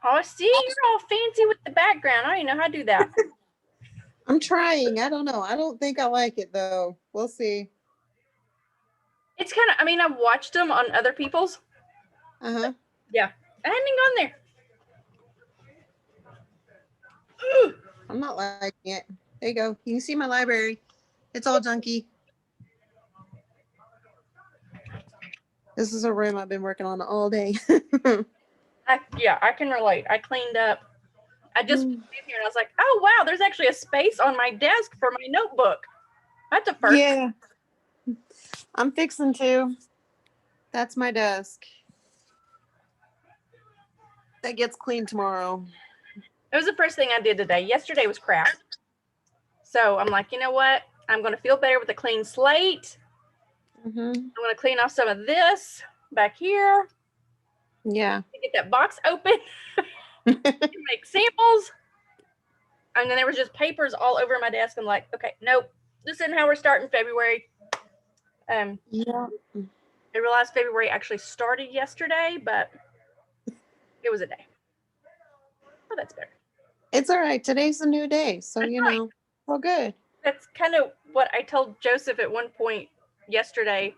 Oh, see, you're all fancy with the background. I don't even know how to do that. I'm trying. I don't know. I don't think I like it though. We'll see. It's kind of, I mean, I've watched them on other people's. Uh-huh. Yeah, I hadn't gone there. I'm not liking it. There you go. You can see my library. It's all junky. This is a room I've been working on all day. Yeah, I can relate. I cleaned up. I just came here and I was like, oh, wow, there's actually a space on my desk for my notebook. That's a first. Yeah. I'm fixing to. That's my desk. That gets cleaned tomorrow. It was the first thing I did today. Yesterday was crap. So I'm like, you know what? I'm going to feel better with a clean slate. Mm-hmm. I'm going to clean off some of this back here. Yeah. Get that box open. Make samples. And then there was just papers all over my desk. I'm like, okay, nope. This isn't how we're starting February. Yeah. I realized February actually started yesterday, but it was a day. Oh, that's better. It's all right. Today's a new day. So, That's you right. know, well, good. That's kind of what I told Joseph at one point yesterday.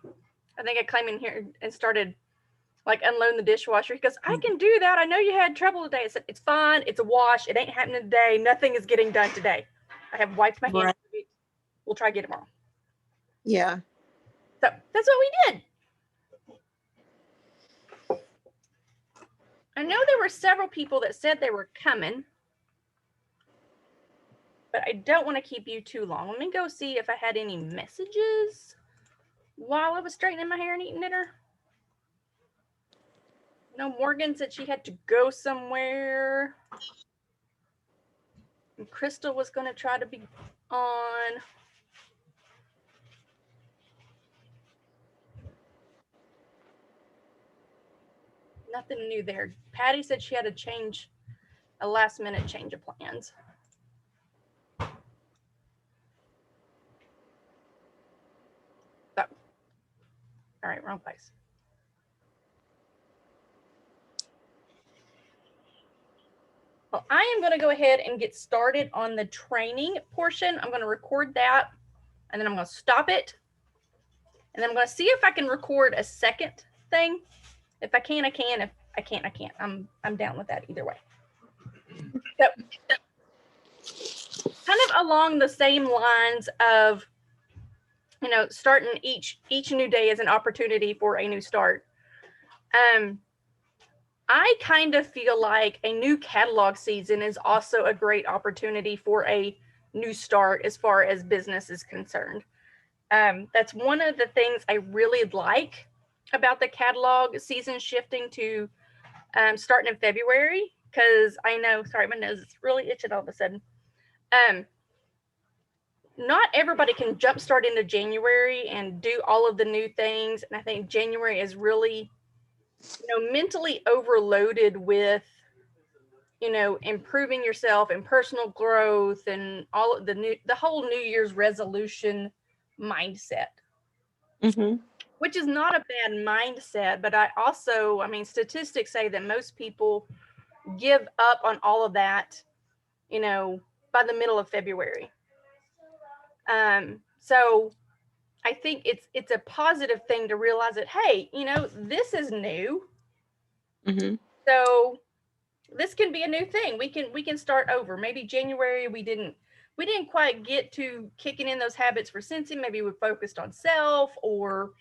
I think I came in here and started like unloading the dishwasher. He goes, I can do that. I know you had trouble today. I said, it's fine. It's a wash. It ain't happening today. Nothing is getting done today. I have wiped my hands. Right. We'll try again tomorrow. Yeah. So that's what we did. I know there were several people that said they were coming, but I don't want to keep you too long. Let me go see if I had any messages while I was straightening my hair and eating dinner. No, Morgan said she had to go somewhere. And Crystal was going to try to be on. Nothing new there. Patty said she had to change a last minute change of plans. So, all right, wrong place. Well, I am going to go ahead and get started on the training portion. I'm going to record that and then I'm going to stop it. And then I'm going to see if I can record a second thing. If I can, I can. If I can't, I can't. I'm down with that either way. So, kind of along the same lines of, you know, starting each new day as an opportunity for a new start. I kind of feel like a new catalog season is also a great opportunity for a new start as far as business is concerned. That's one of the things I really like about the catalog season shifting to starting in February, because I know, sorry, my nose is really itching all of a sudden. Not everybody can jumpstart into January and do all of the new things. And I think January is really, you know, mentally overloaded with, you know, improving yourself and personal growth and all of the whole New Year's resolution mindset. Mm-hmm. Which is not a bad mindset, but I mean, statistics say that most people give up on all of that, you know, by the middle of February. So I think it's a positive thing to realize that, hey, you know, this is new. Mm-hmm. So this can be a new thing. We can start over. Maybe January we didn't quite get to kicking in those habits for Cincy. Maybe we focused on self or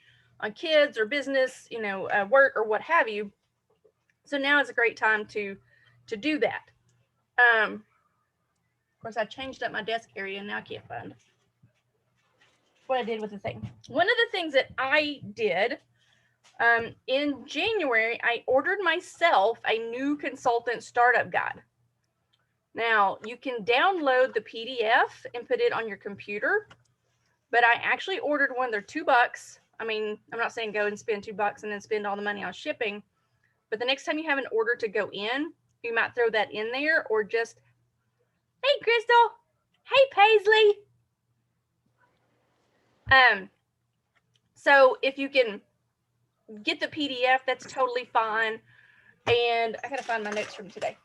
on kids or business, you know, work or what have you. So now is a great time to do that. Of course, I changed up my desk area and now I can't find what I did with the thing. One of the things that I did in January, I ordered myself a new consultant startup guide. Now, you can download the PDF and put it on your computer, but I actually ordered one. They're $2. I mean, I'm not saying go and spend $2 and then spend all the money on shipping, but the next time you have an order to go in, you might throw that in there or just, hey, Crystal, hey, Paisley. So if you can get the PDF, that's totally fine. And I gotta find my notes from today.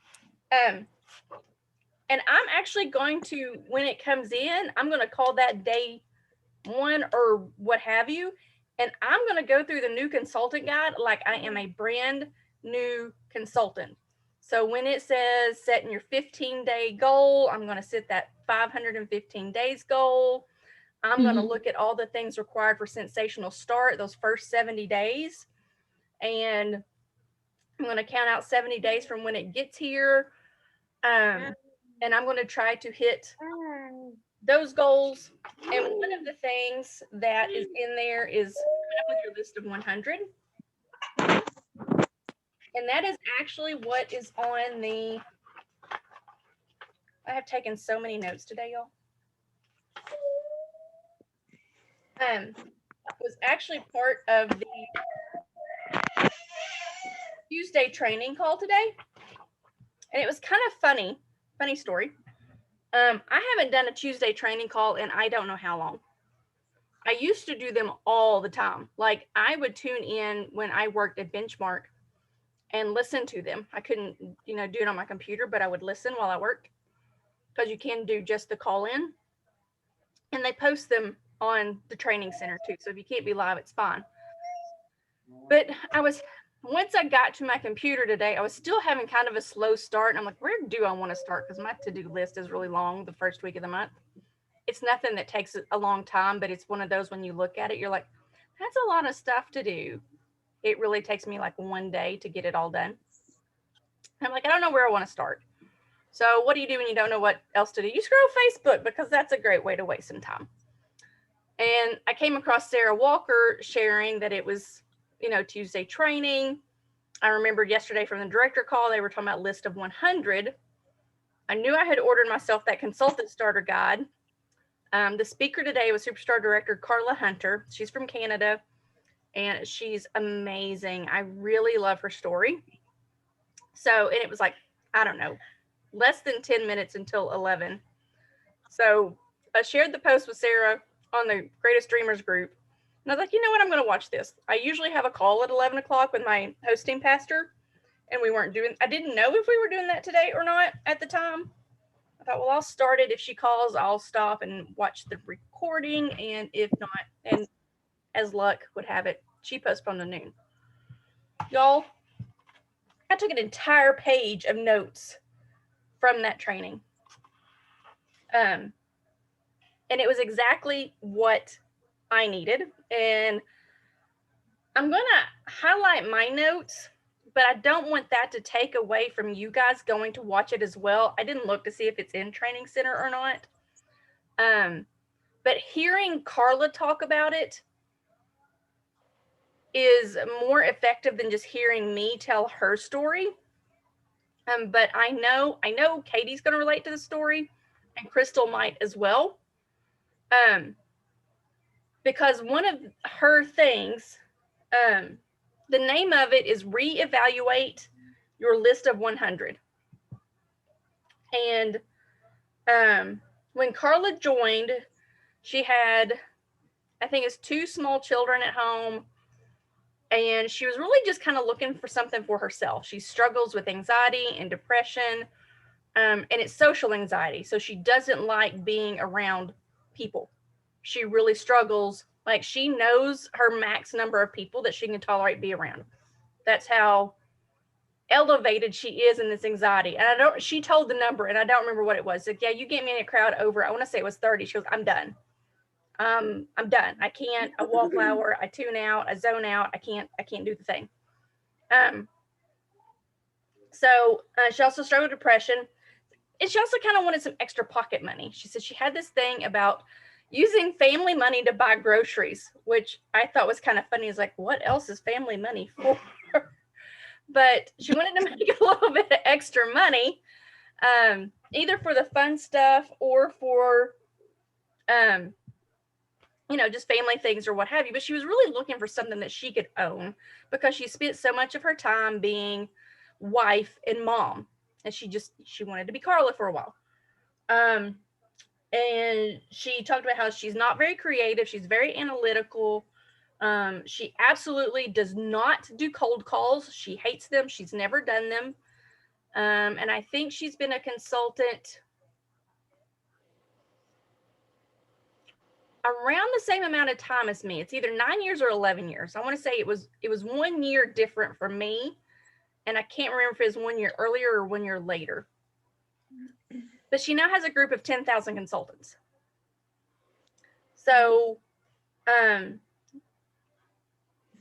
And I'm actually going to, when it comes in, I'm going to call that day 1 or what have you. And I'm going to go through the new consultant guide like I am a brand new consultant. So when it says setting your 15-day goal, I'm going to set that 515 days goal. I'm going to look at all the things required for Sensational Start, those first 70 days. And I'm going to count out 70 days from when it gets here. And I'm going to try to hit those goals. And one of the things that is in there is coming up with your list of 100. And that is actually what is on the, I have taken so many notes today, y'all. Was actually part of the Tuesday training call today. And it was kind of funny story. I haven't done a Tuesday training call in I don't know how long. I used to do them all the time. Like I would tune in when I worked at Benchmark and listen to them. I couldn't, do it on my computer, but I would listen while I worked because you can do just the call in. And they post them on the training center too. So if you can't be live, it's fine. But once I got to my computer today, I was still having kind of a slow start. And I'm like, where do I want to start? Because my to-do list is really long the first week of the month. It's nothing that takes a long time, but it's one of those when you look at it, you're like, that's a lot of stuff to do. It really takes me like one day to get it all done. I'm like, I don't know where I want to start. So what do you do when you don't know what else to do? You scroll Facebook because that's a great way to waste some time. And I came across Sarah Walker sharing that it was, Tuesday training. I remembered yesterday from the director call, they were talking about list of 100. I knew I had ordered myself that consultant starter guide. The speaker today was Superstar Director Carla Hunter. She's from Canada and she's amazing. I really love her story. So, and it was like, I don't know, less than 10 minutes until 11. So I shared the post with Sarah on the Greatest Dreamers group. And I was like, you know what, I'm going to watch this. I usually have a call at 11 o'clock with my hosting pastor. And I didn't know if we were doing that today or not at the time. I thought, well, I'll start it. If she calls, I'll stop and watch the recording. And if not, and as luck would have it, she postponed to noon. Y'all, I took an entire page of notes from that training. And it was exactly what I needed. And I'm going to highlight my notes, but I don't want that to take away from you guys going to watch it as well. I didn't look to see if it's in Training Center or not. But hearing Carla talk about it is more effective than just hearing me tell her story. But I know Katie's going to relate to the story, and Crystal might as well. Because one of her things, the name of it is Reevaluate Your List of 100. And when Carla joined, she had, I think it's 2 small children at home. And she was really just kind of looking for something for herself. She struggles with anxiety and depression, and it's social anxiety. So she doesn't like being around people. She really struggles. Like she knows her max number of people that she can tolerate be around. That's how elevated she is in this anxiety. And she told the number and I don't remember what it was. Like, yeah, you get me in a crowd over, I want to say it was 30. She goes, I'm done. I'm done. I can't, I wallflower, I tune out, I zone out. I can't do the thing. So she also struggled with depression. And she also kind of wanted some extra pocket money. She said she had this thing about using family money to buy groceries, which I thought was kind of funny. It's like, what else is family money for? But she wanted to make a little bit of extra money, either for the fun stuff or for, just family things or what have you. But she was really looking for something that she could own because she spent so much of her time being wife and mom. And she wanted to be Carla for a while. And she talked about how she's not very creative. She's very analytical. She absolutely does not do cold calls. She hates them. She's never done them. And I think she's been a consultant around the same amount of time as me. It's either 9 years or 11 years. I want to say it was 1 year different from me. And I can't remember if it was 1 year earlier or 1 year later. But she now has a group of 10,000 consultants. So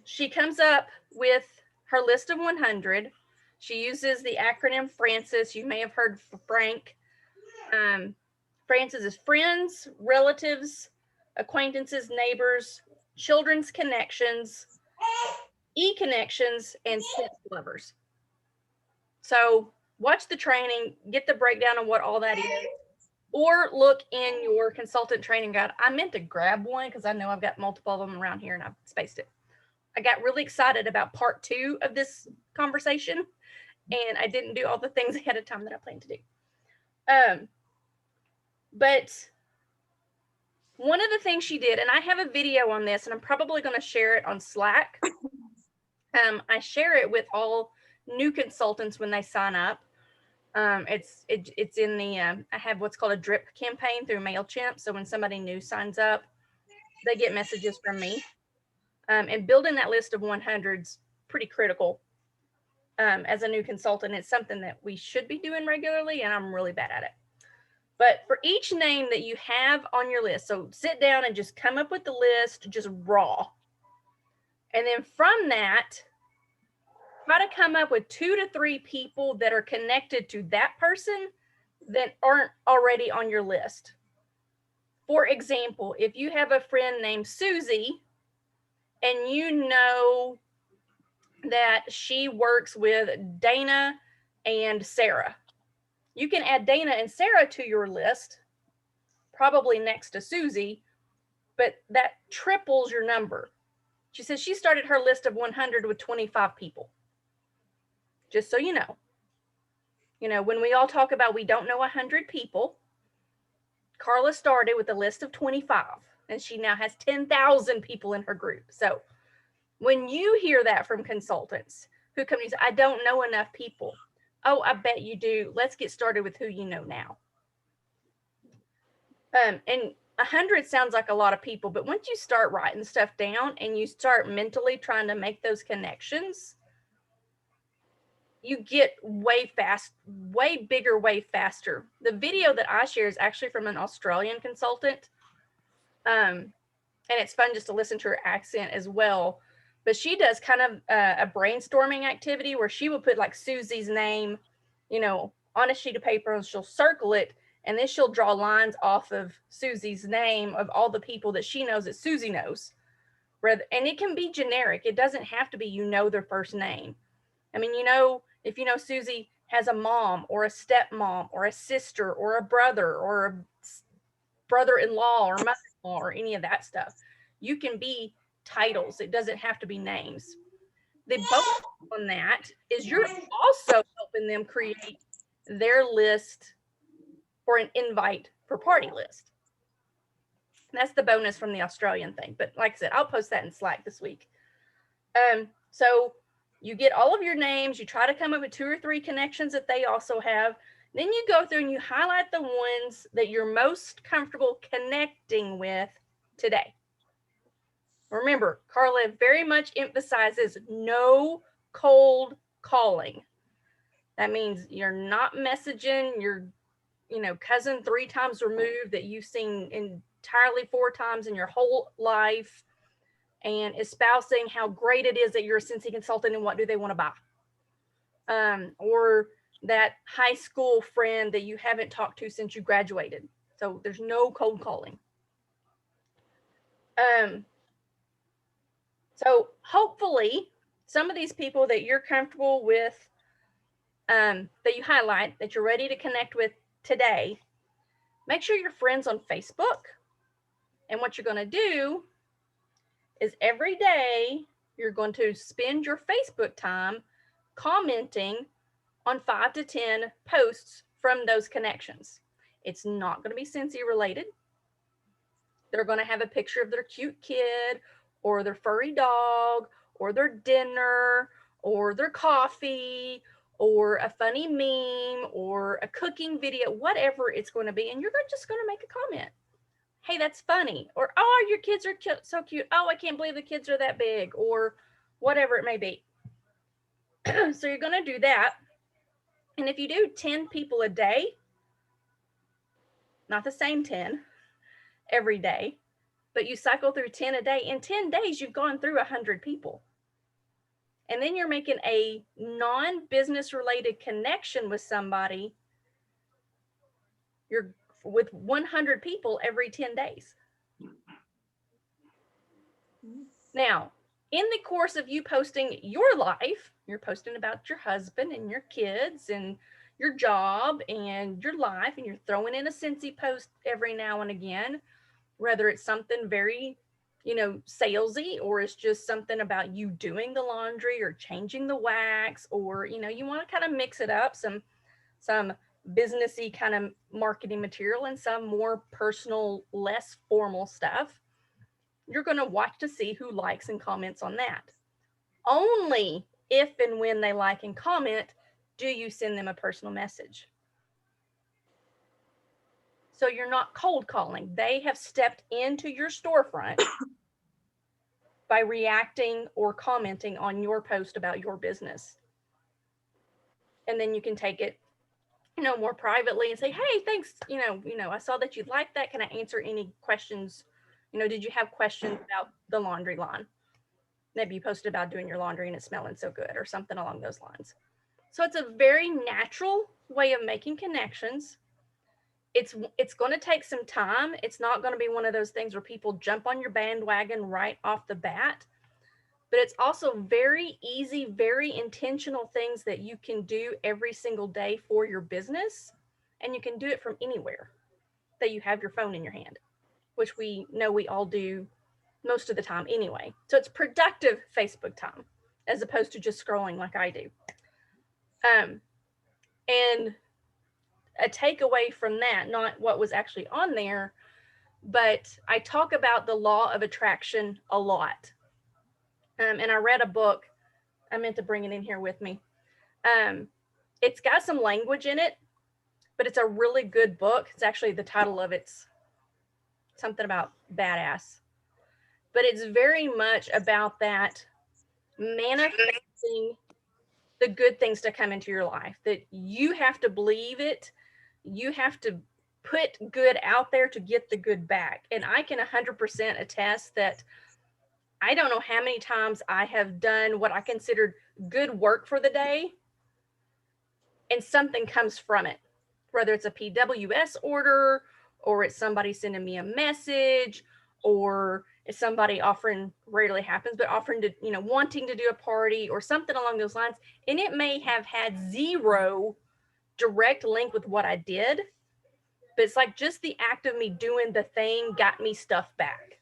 she comes up with her list of 100. She uses the acronym FRANCIS. You may have heard Frank. FRANCIS is friends, relatives, acquaintances, neighbors, children's connections, e-connections, and sense lovers. So watch the training, get the breakdown of what all that is, or look in your consultant training guide. I meant to grab one because I know I've got multiple of them around here and I've spaced it. I got really excited about part 2 of this conversation, and I didn't do all the things ahead of time that I planned to do. But one of the things she did, and I have a video on this, and I'm probably going to share it on Slack. I share it with all new consultants when they sign up. It's in the, I have what's called a drip campaign through MailChimp. So when somebody new signs up, they get messages from me. And building that list of 100's pretty critical as a new consultant. It's something that we should be doing regularly, and I'm really bad at it. But for each name that you have on your list, so sit down and just come up with the list, just raw. And then from that, try to come up with 2 to 3 people that are connected to that person that aren't already on your list. For example, if you have a friend named Susie and you know that she works with Dana and Sarah, you can add Dana and Sarah to your list, probably next to Susie, but that triples your number. She says she started her list of 100 with 25 people. Just so you know. You know, when we all talk about we don't know 100 people, Carla started with a list of 25, and she now has 10,000 people in her group. So when you hear that from consultants who come and say, I don't know enough people. Oh, I bet you do. Let's get started with who you know now. And 100 sounds like a lot of people, but once you start writing stuff down and you start mentally trying to make those connections, you get way bigger, way faster. The video that I share is actually from an Australian consultant. And it's fun just to listen to her accent as well. But she does kind of a brainstorming activity where she will put like Susie's name, you know, on a sheet of paper, and she'll circle it. And then she'll draw lines off of Susie's name of all the people that she knows that Susie knows. And it can be generic. It doesn't have to be, you know, their first name. I mean, you know, if you know Susie has a mom or a stepmom or a sister or a brother or a brother-in-law or mother-in-law or any of that stuff, you can be titles. It doesn't have to be names. The bonus on that is you're also helping them create their list for an invite for party list. That's the bonus from the Australian thing. But like I said, I'll post that in Slack this week. So you get all of your names, you try to come up with 2 or 3 connections that they also have. Then you go through and you highlight the ones that you're most comfortable connecting with today. Remember, Carla very much emphasizes no cold calling. That means you're not messaging your, you know, cousin 3 times removed that you've seen entirely 4 times in your whole life and espousing how great it is that you're a Scentsy consultant and what do they want to buy. Or that high school friend that you haven't talked to since you graduated. So there's no cold calling. So hopefully some of these people that you're comfortable with, that you highlight, that you're ready to connect with today, make sure you're friends on Facebook. And what you're going to do is every day you're going to spend your Facebook time commenting on 5 to 10 posts from those connections. It's not going to be Scentsy related. They're going to have a picture of their cute kid or their furry dog or their dinner or their coffee or a funny meme or a cooking video, whatever it's going to be. And you're just going to make a comment. Hey, that's funny. Or, oh, your kids are so cute. Oh, I can't believe the kids are that big, or whatever it may be. So you're going to do that. And if you do 10 people a day, not the same 10 every day, but you cycle through 10 a day, in 10 days, you've gone through 100 people. And then you're making a non-business related connection with somebody. You're with 100 people every 10 days. Now, in the course of you posting your life, you're posting about your husband and your kids and your job and your life, and you're throwing in a Scentsy post every now and again, whether it's something very, salesy, or it's just something about you doing the laundry or changing the wax, or, you want to kind of mix it up, some businessy kind of marketing material and some more personal, less formal stuff. You're going to watch to see who likes and comments on that. Only if and when they like and comment do you send them a personal message. So you're not cold calling. They have stepped into your storefront by reacting or commenting on your post about your business. And then you can take it, more privately and say, hey, thanks. I saw that you liked that. Can I answer any questions? Did you have questions about the laundry line? Maybe you posted about doing your laundry and it's smelling so good, or something along those lines. So it's a very natural way of making connections. It's going to take some time. It's not going to be one of those things where people jump on your bandwagon right off the bat. But it's also very easy, very intentional things that you can do every single day for your business. And you can do it from anywhere that you have your phone in your hand, which we know we all do most of the time anyway. So it's productive Facebook time as opposed to just scrolling like I do. And a takeaway from that, not what was actually on there, but I talk about the law of attraction a lot. And I read a book. I meant to bring it in here with me. It's got some language in it, but it's a really good book. It's actually, the title of it's something about badass. But it's very much about that manifesting the good things to come into your life, that you have to believe it. You have to put good out there to get the good back. And I can 100% attest that I don't know how many times I have done what I considered good work for the day, and something comes from it, whether it's a PWS order, or it's somebody sending me a message, or it's somebody offering, rarely happens, but offering to, wanting to do a party or something along those lines. And it may have had zero direct link with what I did, but it's like just the act of me doing the thing got me stuff back.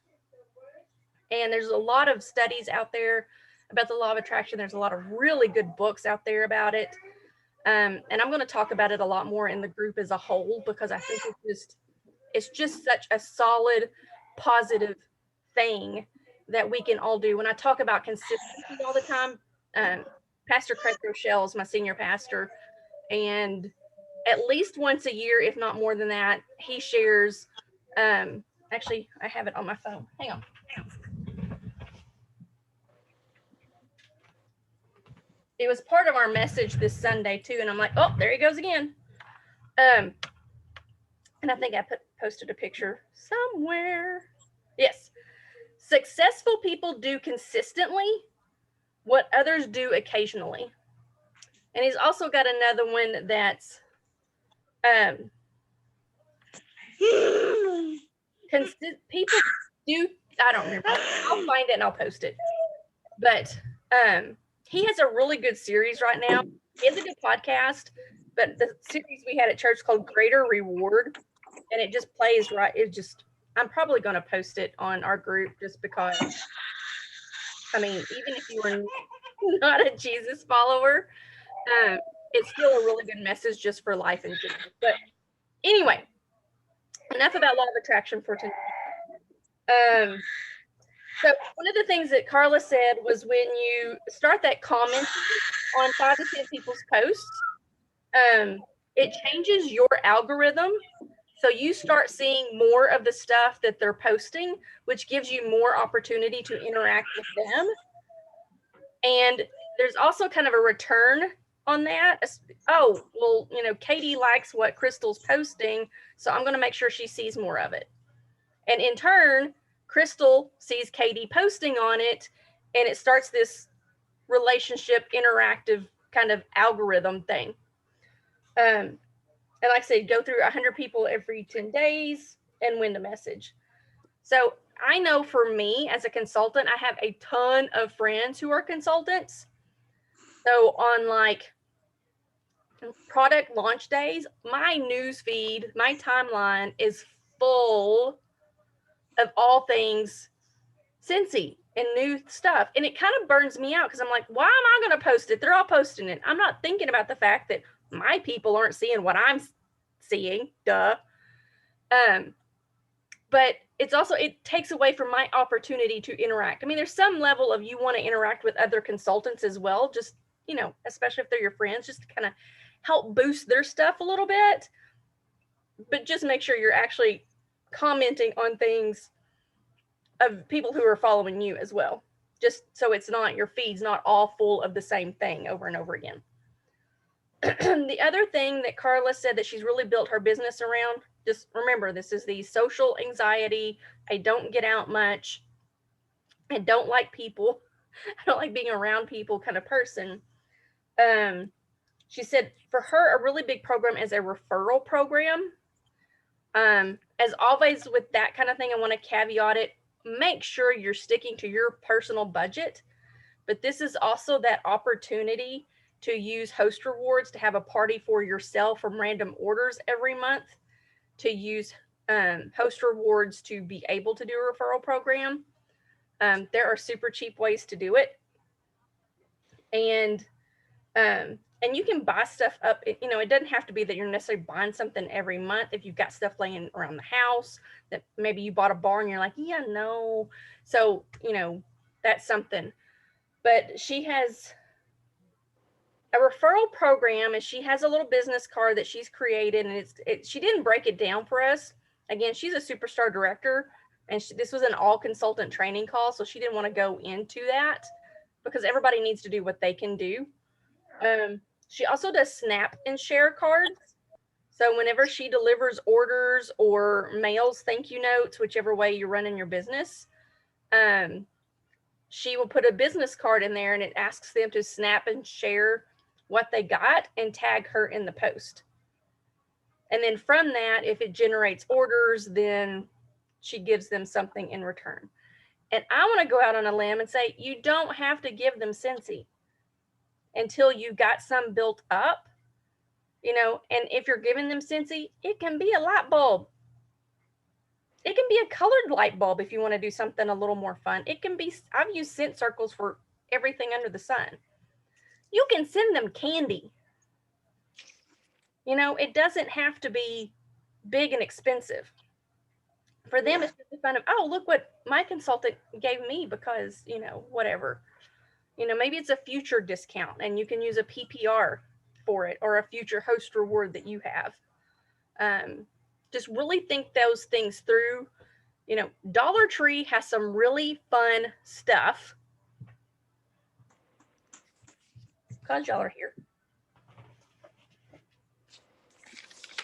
And there's a lot of studies out there about the law of attraction. There's a lot of really good books out there about it. And I'm going to talk about it a lot more in the group as a whole, because I think it's just such a solid, positive thing that we can all do. When I talk about consistency all the time, Pastor Craig Rochelle is my senior pastor, and at least once a year, if not more than that, he shares, actually, I have it on my phone. Hang on. It was part of our message this Sunday too. And I'm like, oh, there he goes again. And I think I posted a picture somewhere. Yes. Successful people do consistently what others do occasionally. And he's also got another one that's people do, I don't remember. I'll find it and I'll post it. But he has a really good series right now. He has a good podcast, but the series we had at church called Greater Reward, and it just plays right. I'm probably going to post it on our group, just because, I mean, even if you are not a Jesus follower, it's still a really good message just for life in general. But anyway, enough about law of attraction for tonight. So one of the things that Carla said was when you start that comment on 5 to 10 people's posts, it changes your algorithm. So you start seeing more of the stuff that they're posting, which gives you more opportunity to interact with them. And there's also kind of a return on that. Oh, well, you know, Katie likes what Crystal's posting, so I'm going to make sure she sees more of it. And in turn, Crystal sees Katie posting on it, and it starts this relationship interactive kind of algorithm thing. And like I said, go through 100 people every 10 days and win the message. So I know for me as a consultant, I have a ton of friends who are consultants. So on like product launch days, my news feed, my timeline is full of all things Scentsy and new stuff. And it kind of burns me out because I'm like, why am I going to post it? They're all posting it. I'm not thinking about the fact that my people aren't seeing what I'm seeing. Duh. But it's also, it takes away from my opportunity to interact. I mean, there's some level of you want to interact with other consultants as well, just, you know, especially if they're your friends, just to kind of help boost their stuff a little bit. But just make sure you're actually commenting on things of people who are following you as well, just so it's not, your feed's not all full of the same thing over and over again. The other thing that Carla said that she's really built her business around, just remember, this is the social anxiety. I don't get out much. I don't like people. I don't like being around people kind of person. She said for her, a really big program is a referral program. As always with that kind of thing, I want to caveat it. Make sure you're sticking to your personal budget, but this is also that opportunity to use host rewards to have a party for yourself from random orders every month, to use host rewards to be able to do a referral program. There are super cheap ways to do it. And you can buy stuff up. You know, it doesn't have to be that you're necessarily buying something every month. If you've got stuff laying around the house that maybe you bought a bar and you're like, yeah, no. So, you know, that's something. But she has a referral program, and she has a little business card that she's created, and she didn't break it down for us. Again, she's a superstar director, and this was an all consultant training call, so she didn't want to go into that because everybody needs to do what they can do. She also does snap and share cards. So whenever she delivers orders or mails thank you notes, whichever way you're running your business, she will put a business card in there, and it asks them to snap and share what they got and tag her in the post. And then from that, if it generates orders, then she gives them something in return. And I want to go out on a limb and say, you don't have to give them Scentsy until you got some built up, you know. And if you're giving them Scentsy, it can be a light bulb. It can be a colored light bulb if you want to do something a little more fun. It can be, I've used scent circles for everything under the sun. You can send them candy. You know, it doesn't have to be big and expensive. For them, it's just fun of, oh, look what my consultant gave me because, you know, whatever. You know, maybe it's a future discount and you can use a PPR for it, or a future host reward that you have. Just really think those things through. You know, Dollar Tree has some really fun stuff. Because y'all are here.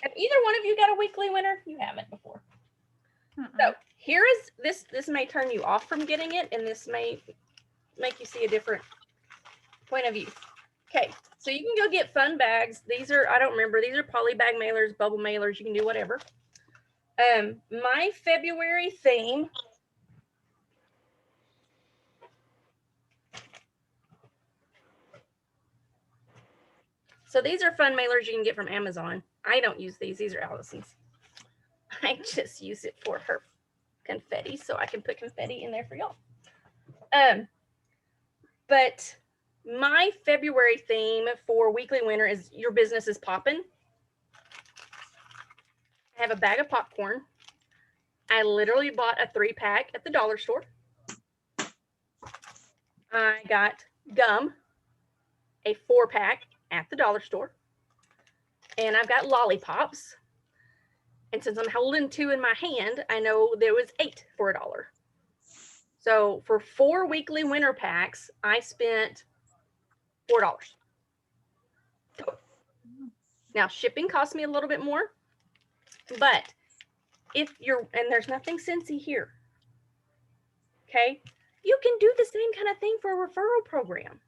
Have either one of you got a weekly winner? You haven't before. So here is this. This may turn you off from getting it, and this may make you see a different point of view. Okay, so you can go get fun bags. These are, I don't remember, these are poly bag mailers, bubble mailers. You can do whatever. My February theme. So these are fun mailers you can get from Amazon. I don't use these. These are Allison's. I just use it for her confetti, so I can put confetti in there for y'all. But my February theme for weekly winner is your business is popping. I have a bag of popcorn. I literally bought a 3-pack at the dollar store. I got gum, a 4-pack at the dollar store, and I've got lollipops. And since I'm holding 2 in my hand, I know there was 8 for $1. So for 4 weekly winter packs, I spent $4. Now shipping cost me a little bit more, but if you're, and there's nothing Scentsy here, okay, you can do the same kind of thing for a referral program.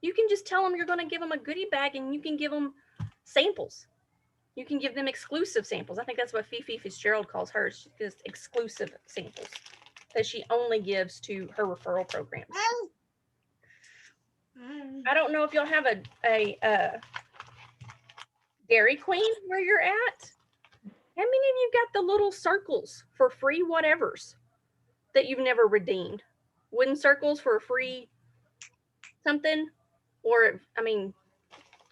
You can just tell them you're going to give them a goodie bag, and you can give them samples. You can give them exclusive samples. I think that's what Fifi Fitzgerald calls hers, just exclusive samples that she only gives to her referral programs. I don't know if y'all have a Dairy Queen where you're at. How many of you got the little circles for free whatevers that you've never redeemed? Wooden circles for a free something? Or, I mean,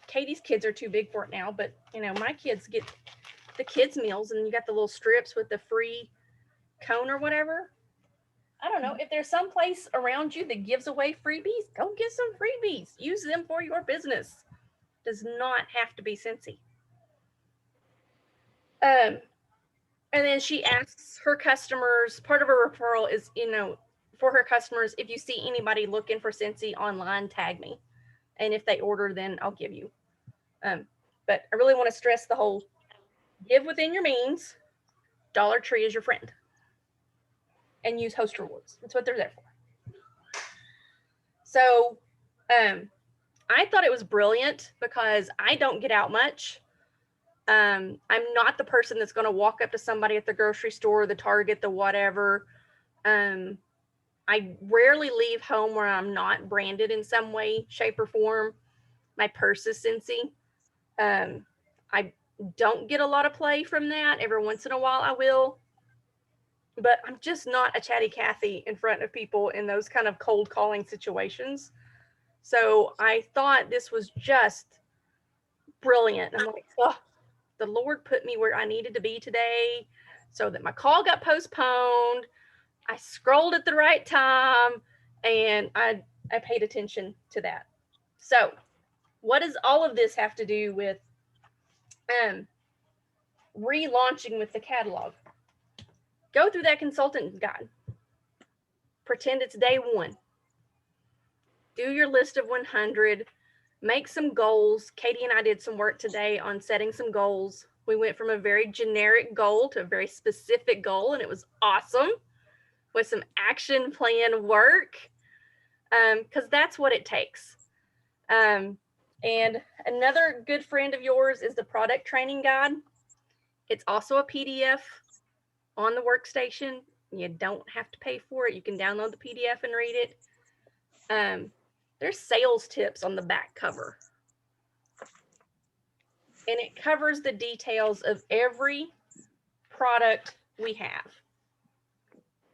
Katie's kids are too big for it now, but, you know, my kids get the kids' meals, and you got the little strips with the free cone or whatever. I don't know. If there's some place around you that gives away freebies, go get some freebies. Use them for your business. Does not have to be Scentsy. And then she asks her customers, part of her referral is, you know, for her customers, if you see anybody looking for Scentsy online, tag me. And if they order, then I'll give you. But I really want to stress the whole give within your means. Dollar Tree is your friend. And use host rewards. That's what they're there for. So I thought it was brilliant because I don't get out much. I'm not the person that's going to walk up to somebody at the grocery store, the Target, the whatever. I rarely leave home where I'm not branded in some way, shape, or form. My purse is Scentsy. I don't get a lot of play from that. Every once in a while I will. But I'm just not a chatty Cathy in front of people in those kind of cold calling situations. So I thought this was just brilliant. I'm like, oh, the Lord put me where I needed to be today so that my call got postponed. I scrolled at the right time, and I paid attention to that. So what does all of this have to do with relaunching with the catalog? Go through that consultant guide. Pretend it's day 1. Do your list of 100. Make some goals. Katie and I did some work today on setting some goals. We went from a very generic goal to a very specific goal, and it was awesome with some action plan work, because that's what it takes. And another good friend of yours is the product training guide. It's also a PDF on the workstation. You don't have to pay for it. You can download the PDF and read it. There's sales tips on the back cover. And it covers the details of every product we have.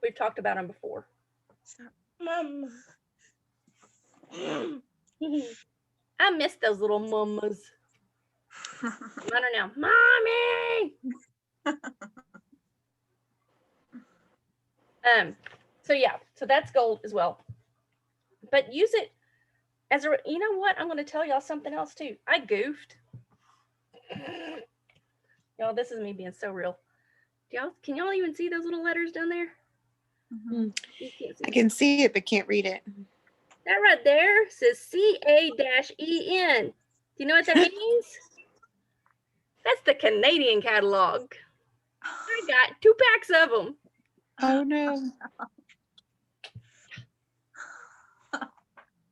We've talked about them before. Mom. I miss those little mamas. Run her now. Mommy! So yeah, so that's gold as well. But use it as a, you know what? I'm going to tell y'all something else too. I goofed. Y'all, this is me being so real. Can y'all even see those little letters down there? Mm-hmm. I can see it, but can't read it. That right there says CA-EN. Do you know what that means? That's the Canadian catalog. I got 2 packs of them. Oh no.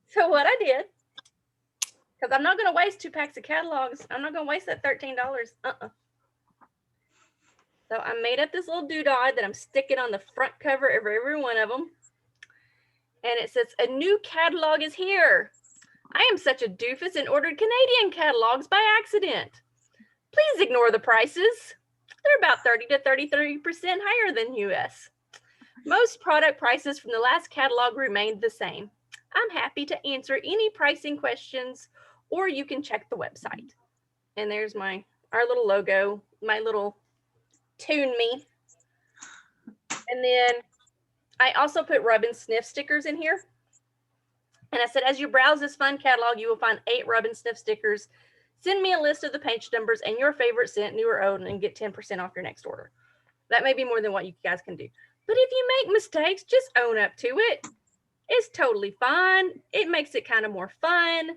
So what I did, because I'm not going to waste 2 packs of catalogs. I'm not going to waste that $13. So I made up this little doodad that I'm sticking on the front cover of every one of them. And it says, a new catalog is here. I am such a doofus and ordered Canadian catalogs by accident. Please ignore the prices. They're about 30 to 33% higher than US. Most product prices from the last catalog remained the same. I'm happy to answer any pricing questions, or you can check the website. And there's our little logo, my little tune me. And then I also put rub and sniff stickers in here. And I said, as you browse this fun catalog, you will find 8 rub and sniff stickers. Send me a list of the page numbers and your favorite scent, new or old, and get 10% off your next order. That may be more than what you guys can do. But if you make mistakes, just own up to it. It's totally fine. It makes it kind of more fun.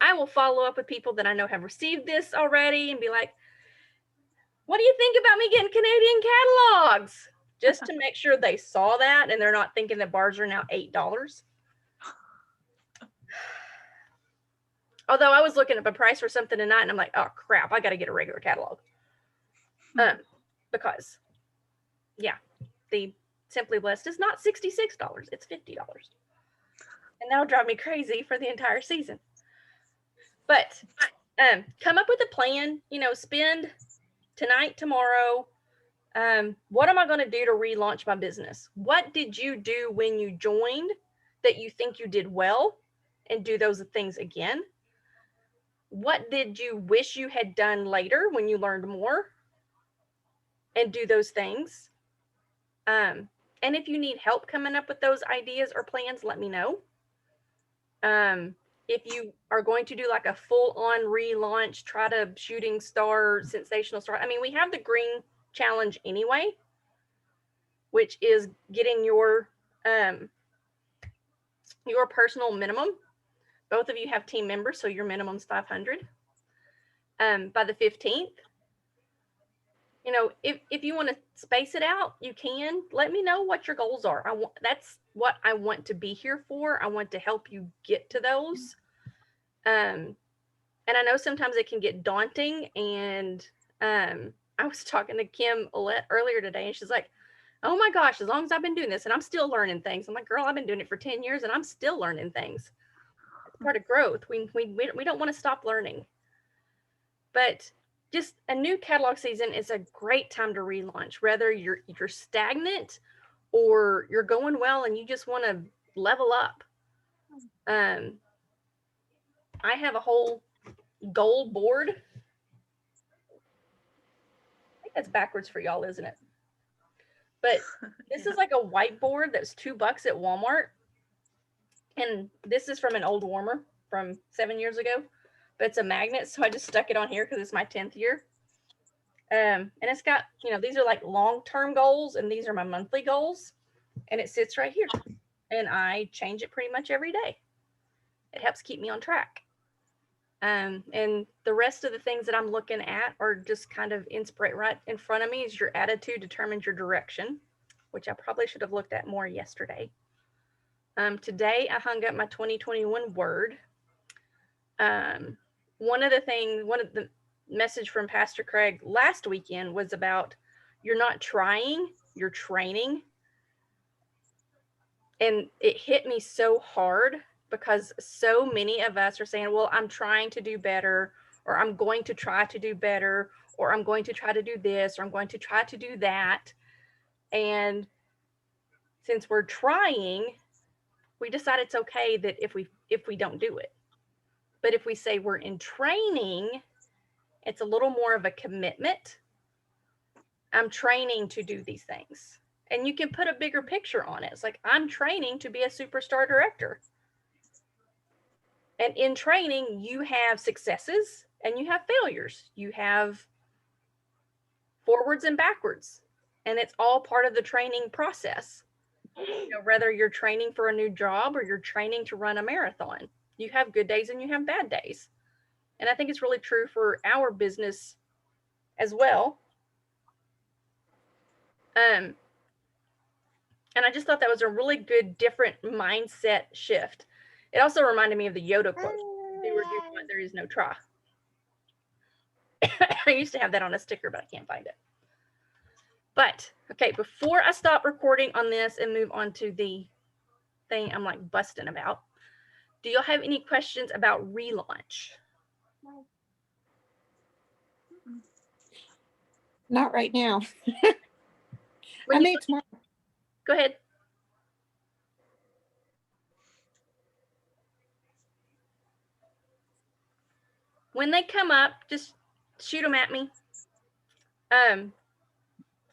I will follow up with people that I know have received this already and be like, what do you think about me getting Canadian catalogs? Just to make sure they saw that and they're not thinking that bars are now $8. Although I was looking up a price for something tonight and I'm like, oh crap, I got to get a regular catalog. Because, yeah, the Simply Blessed is not $66, it's $50. And that'll drive me crazy for the entire season. But come up with a plan, spend tonight, tomorrow. What am I going to do to relaunch my business? What did you do when you joined that you think you did well, and do those things again? What did you wish you had done later when you learned more, and do those things? And if you need help coming up with those ideas or plans, let me know. If you are going to do like a full-on relaunch, try to shooting star, sensational star. I mean, we have the green challenge anyway, which is getting your personal minimum. Both of you have team members, so your minimum's 500 by the 15th. If you want to space it out, you can. Let me know what your goals are. That's what I want to be here for. I want to help you get to those. And I know sometimes it can get daunting. And I was talking to Kim earlier today, and she's like, oh my gosh, as long as I've been doing this and I'm still learning things. I'm like, girl, I've been doing it for 10 years and I'm still learning things. It's part of growth. We don't want to stop learning. But just a new catalog season is a great time to relaunch, whether you're stagnant or you're going well and you just want to level up. I have a whole goal board. I think that's backwards for y'all, isn't it? But this is like a whiteboard that's $2 at Walmart. And this is from an old warmer from 7 years ago. But it's a magnet, so I just stuck it on here because it's my 10th year. And it's got, these are like long-term goals, and these are my monthly goals. And it sits right here. And I change it pretty much every day. It helps keep me on track. And the rest of the things that I'm looking at are just kind of right in front of me. Is your attitude determines your direction, which I probably should have looked at more yesterday. Today, I hung up my 2021 word. One of the message from Pastor Craig last weekend was about you're not trying, you're training. And it hit me so hard because so many of us are saying, well, I'm trying to do better, or I'm going to try to do better, or I'm going to try to do this, or I'm going to try to do that. And since we're trying, we decide it's okay that if we don't do it. But if we say we're in training, it's a little more of a commitment. I'm training to do these things. And you can put a bigger picture on it. It's like, I'm training to be a superstar director. And in training, you have successes and you have failures. You have forwards and backwards. And it's all part of the training process. Whether you're training for a new job or you're training to run a marathon, you have good days and you have bad days. And I think it's really true for our business as well. And I just thought that was a really good, different mindset shift. It also reminded me of the Yoda quote, do or do not, there is no try. I used to have that on a sticker, but I can't find it. But, okay, before I stop recording on this and move on to the thing I'm like busting about, do y'all have any questions about relaunch? Not right now. I may tomorrow. Go ahead. When they come up, just shoot them at me.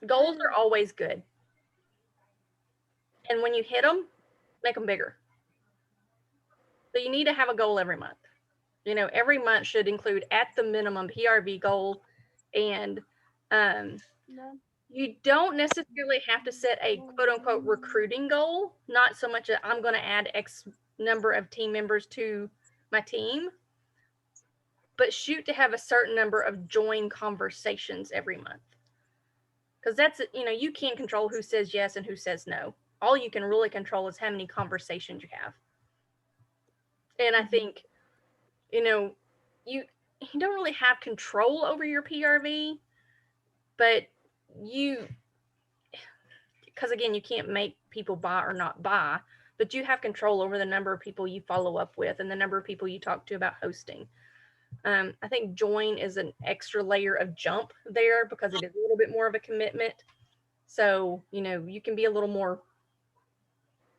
Goals are always good. And when you hit them, make them bigger. So you need to have a goal every month. You know, every month should include at the minimum PRV goal. And you don't necessarily have to set a quote unquote recruiting goal. Not so much I'm going to add X number of team members to my team, but shoot to have a certain number of join conversations every month. Because that's, you know, you can't control who says yes and who says no. All you can really control is how many conversations you have. And I think, you know, you don't really have control over your PRV, but because again, you can't make people buy or not buy, but you have control over the number of people you follow up with and the number of people you talk to about hosting. I think join is an extra layer of jump there because it is a little bit more of a commitment. So, you know, you can be a little more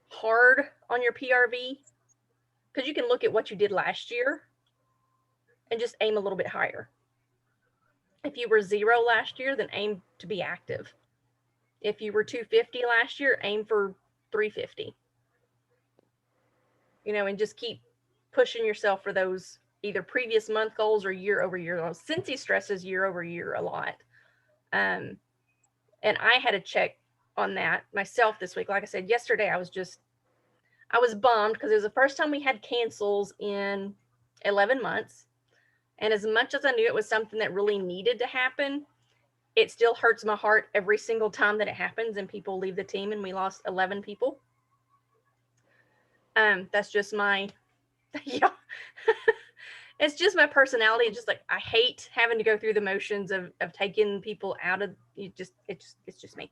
hard on your PRV because you can look at what you did last year and just aim a little bit higher. If you were 0 last year, then aim to be active. If you were 250 last year, aim for 350. You know, and just keep pushing yourself for those either previous month goals or year over year goals. Cincy stresses year over year a lot. And I had to check on that myself this week. Like I said, yesterday I was bummed because it was the first time we had cancels in 11 months. And as much as I knew it was something that really needed to happen, it still hurts my heart every single time that it happens and people leave the team and we lost 11 people. That's just my, yeah. It's just my personality. It's just like, I hate having to go through the motions of taking people out of it's just me.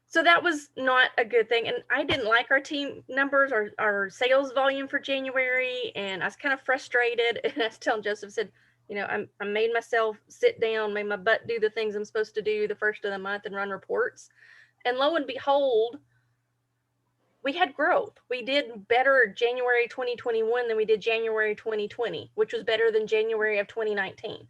So that was not a good thing. And I didn't like our team numbers, our sales volume for January. And I was kind of frustrated. And I was telling Joseph, said, you know, I made myself sit down, made my butt do the things I'm supposed to do the first of the month and run reports. And lo and behold, we had growth. We did better January 2021 than we did January 2020, which was better than January of 2019.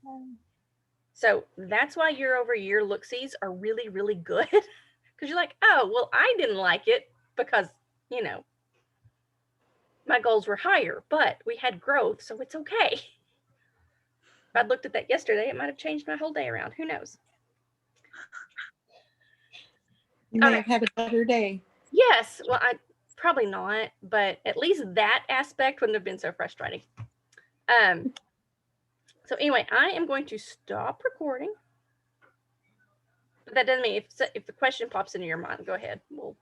So that's why year over year look-sees are really, really good. Because you're like, oh, well, I didn't like it because, you know, my goals were higher, but we had growth, so it's okay. If I'd looked at that yesterday, it might have changed my whole day around. Who knows? You may have had a better day. Yes. Well, I probably not, but at least that aspect wouldn't have been so frustrating. So anyway, I am going to stop recording. But that doesn't mean if the question pops into your mind, go ahead. We'll